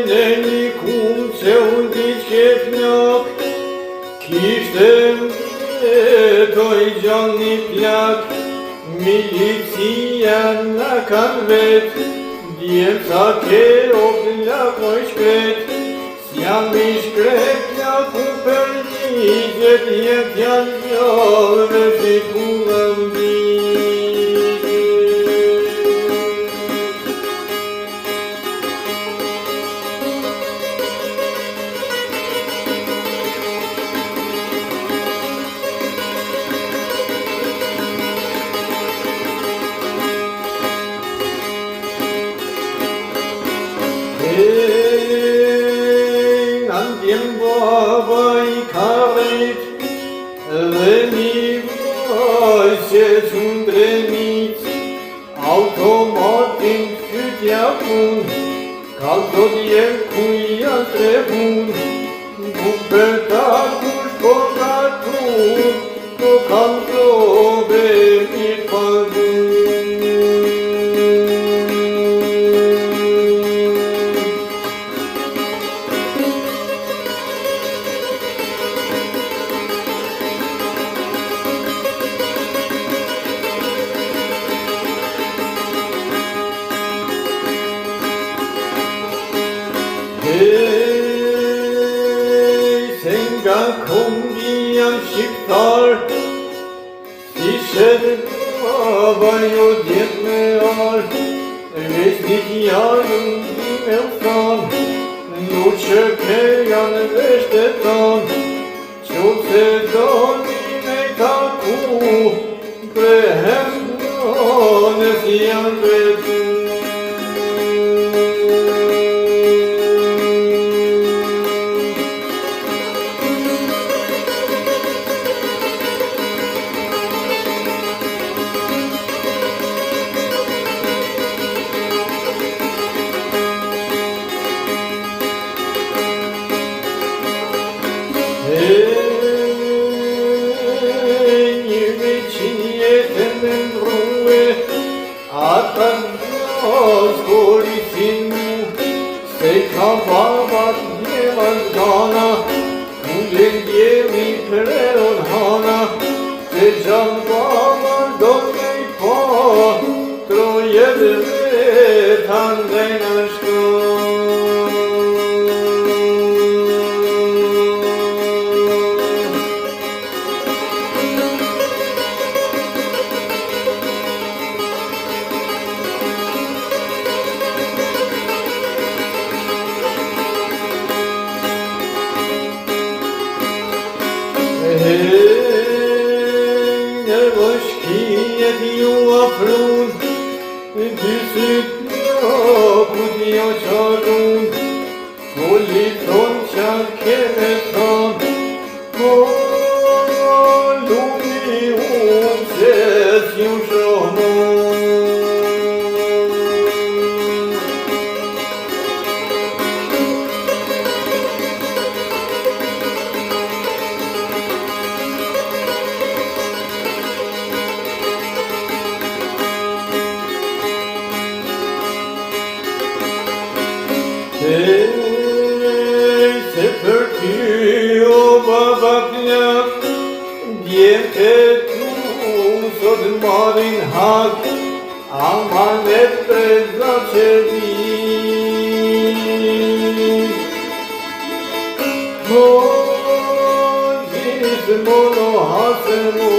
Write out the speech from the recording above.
Në një kumë që unë diqe flok, kishtem doj gjanë një plak, milicia në kanë vetë, djemë sa ke o plak o shkret, s'jam i shkret plak u për njëzet, jetë janë gjallëve që ku më Andjem baba I karet dhe një vaj që qundrenit, automatin kytja pun, kaldo djem kuja trebun, për ta kush po gatun, po kaldo be mirë pagun. Se nga kombi jam shqiptar, si shedhe baba jo djet me arë, veç një t'jarë ndi me thanë, nuk që ke janë vesht e tanë, që se doni me taku, prehem në si janë vetë. Një veqin jetën me ndruhe, ata njës korisin mu, se ka babat njëvan gana, kulle njëvi preon hana, se gjan babat do me I pa, troje dhe vetan dhe në shkon. Në bashkijet ju afrun, dy syt njakut jo qarun, folli ton qa keme than, ko lumi unë që s'ju shohnon. Se për ty o baba plak, djemte tu sot marin hak, amanet preza që vin. Mo gjithë mono hase mo,